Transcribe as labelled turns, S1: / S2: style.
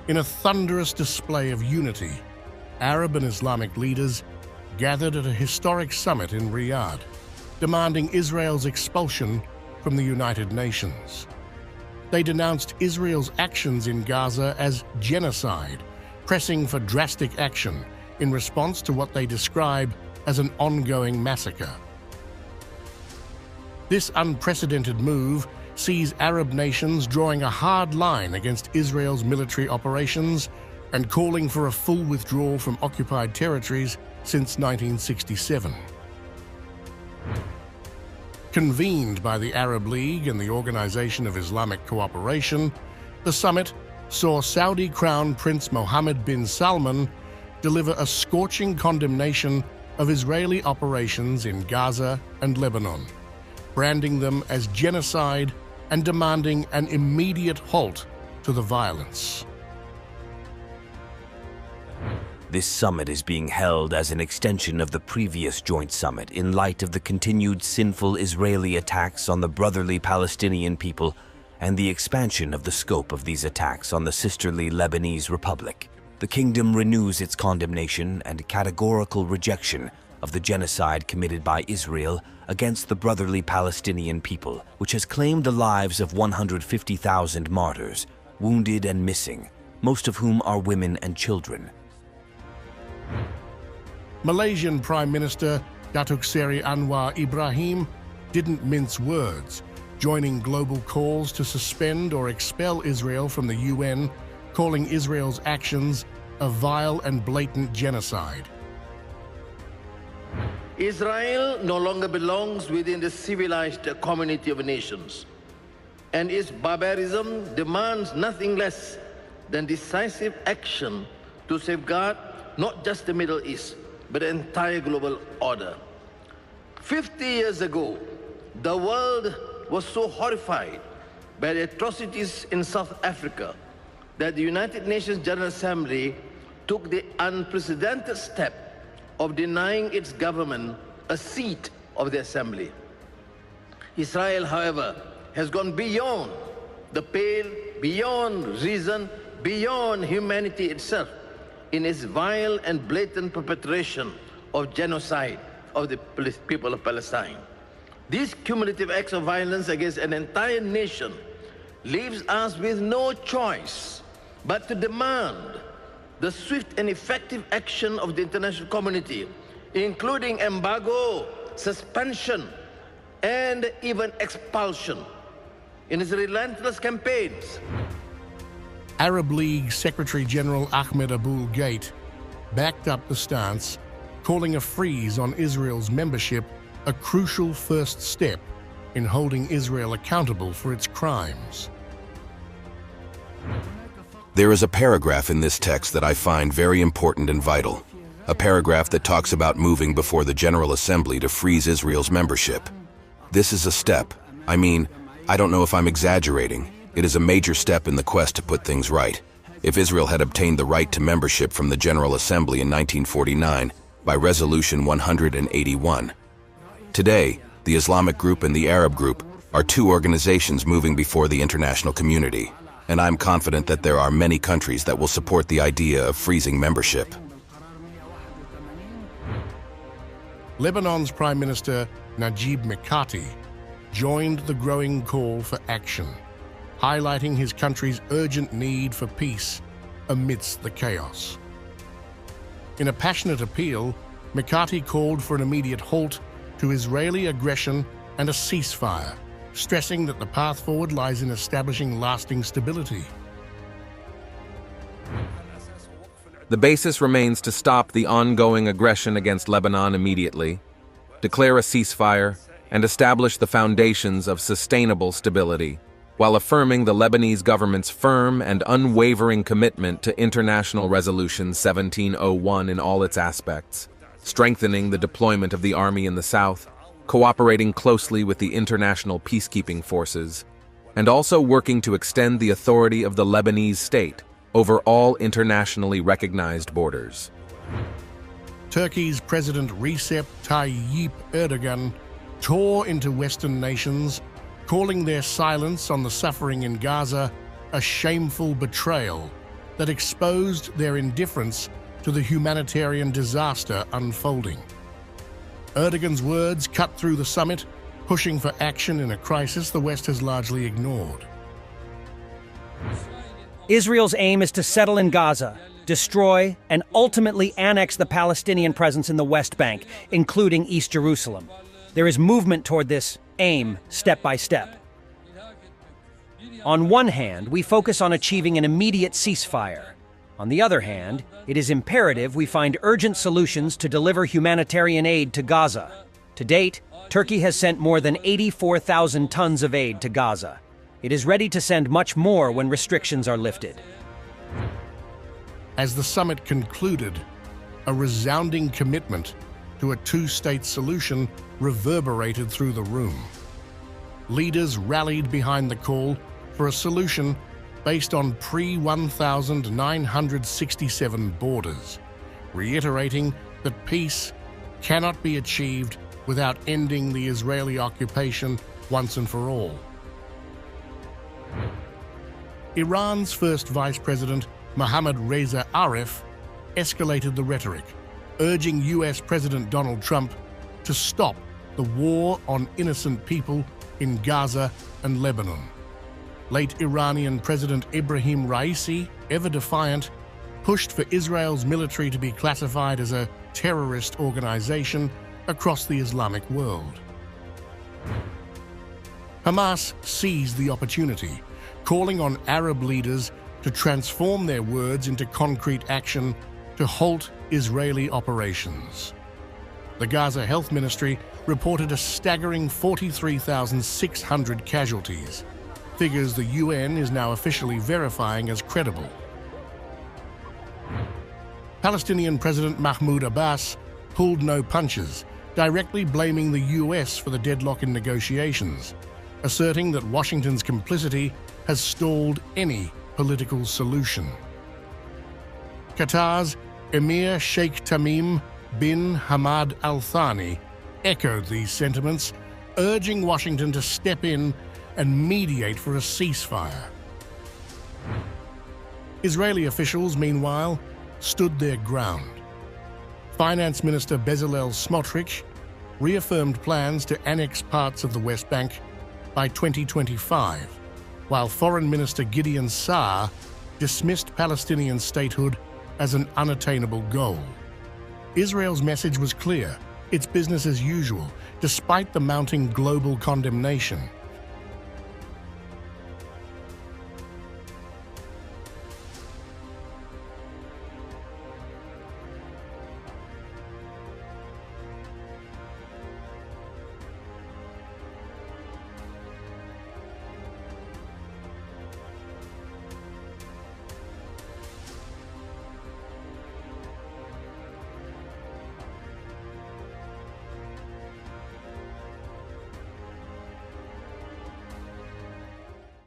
S1: In a thunderous display of unity, Arab and Islamic leaders gathered at a historic summit in Riyadh, demanding Israel's expulsion from the United Nations. They denounced Israel's actions in Gaza as genocide, pressing for drastic action in response to what they describe as an ongoing massacre. This unprecedented move sees Arab nations drawing a hard line against Israel's military operations and calling for a full withdrawal from occupied territories since 1967. Convened by the Arab League and the Organization of Islamic Cooperation, the summit saw Saudi Crown Prince Mohammed bin Salman deliver a scorching condemnation of Israeli operations in Gaza and Lebanon, branding them as genocide and demanding an immediate halt to the violence.
S2: This summit is being held as an extension of the previous joint summit in light of the continued sinful Israeli attacks on the brotherly Palestinian people and the expansion of the scope of these attacks on the sisterly Lebanese Republic. The kingdom renews its condemnation and categorical rejection of the genocide committed by Israel against the brotherly Palestinian people, which has claimed the lives of 150,000 martyrs, wounded and missing, most of whom are women and children.
S1: Malaysian Prime Minister Datuk Seri Anwar Ibrahim didn't mince words, joining global calls to suspend or expel Israel from the UN, calling Israel's actions a vile and blatant genocide.
S3: Israel no longer belongs within the civilized community of nations, and its barbarism demands nothing less than decisive action to safeguard not just the Middle East, but the entire global order. 50 years ago, the world was so horrified by the atrocities in South Africa that the United Nations General Assembly took the unprecedented step of denying its government a seat of the assembly. Israel, however, has gone beyond the pale, beyond reason, beyond humanity itself in its vile and blatant perpetration of genocide of the people of Palestine. These cumulative acts of violence against an entire nation leaves us with no choice but to demand the swift and effective action of the international community, including embargo, suspension, and even expulsion in its relentless campaigns.
S1: Arab League Secretary General Ahmed Abul Gate backed up the stance, calling a freeze on Israel's membership a crucial first step in holding Israel accountable for its crimes.
S4: There is a paragraph in this text that I find very important and vital. A paragraph that talks about moving before the General Assembly to freeze Israel's membership. This is a step. I mean, I don't know if I'm exaggerating. It is a major step in the quest to put things right. If Israel had obtained the right to membership from the General Assembly in 1949 by Resolution 181. Today, the Islamic group and the Arab group are two organizations moving before the international community, and I'm confident that there are many countries that will support the idea of freezing membership.
S1: Lebanon's Prime Minister Najib Mikati joined the growing call for action, highlighting his country's urgent need for peace amidst the chaos. In a passionate appeal, Mikati called for an immediate halt to Israeli aggression and a ceasefire, stressing that the path forward lies in establishing lasting stability.
S5: The basis remains to stop the ongoing aggression against Lebanon immediately, declare a ceasefire, and establish the foundations of sustainable stability, while affirming the Lebanese government's firm and unwavering commitment to International Resolution 1701 in all its aspects, strengthening the deployment of the army in the south, cooperating closely with the international peacekeeping forces, and also working to extend the authority of the Lebanese state over all internationally recognized borders.
S1: Turkey's President Recep Tayyip Erdogan tore into Western nations, calling their silence on the suffering in Gaza a shameful betrayal that exposed their indifference to the humanitarian disaster unfolding. Erdogan's words cut through the summit, pushing for action in a crisis the West has largely ignored.
S6: Israel's aim is to settle in Gaza, destroy, and ultimately annex the Palestinian presence in the West Bank, including East Jerusalem. There is movement toward this aim step by step. On one hand, we focus on achieving an immediate ceasefire. On the other hand, it is imperative we find urgent solutions to deliver humanitarian aid to Gaza. To date, Turkey has sent more than 84,000 tons of aid to Gaza. It is ready to send much more when restrictions are lifted.
S1: As the summit concluded, a resounding commitment to a two-state solution reverberated through the room. Leaders rallied behind the call for a solution based on pre-1967 borders, reiterating that peace cannot be achieved without ending the Israeli occupation once and for all. Iran's first Vice President, Mohammed Reza Arif, escalated the rhetoric, urging US President Donald Trump to stop the war on innocent people in Gaza and Lebanon. Late Iranian President Ibrahim Raisi, ever defiant, pushed for Israel's military to be classified as a terrorist organization across the Islamic world. Hamas seized the opportunity, calling on Arab leaders to transform their words into concrete action to halt Israeli operations. The Gaza Health Ministry reported a staggering 43,600 casualties, figures the UN is now officially verifying as credible. Palestinian President Mahmoud Abbas pulled no punches, directly blaming the US for the deadlock in negotiations, asserting that Washington's complicity has stalled any political solution. Qatar's Emir Sheikh Tamim bin Hamad Al Thani echoed these sentiments, urging Washington to step in and mediate for a ceasefire. Israeli officials, meanwhile, stood their ground. Finance Minister Bezalel Smotrich reaffirmed plans to annex parts of the West Bank by 2025, while Foreign Minister Gideon Saar dismissed Palestinian statehood as an unattainable goal. Israel's message was clear: it's business as usual, despite the mounting global condemnation.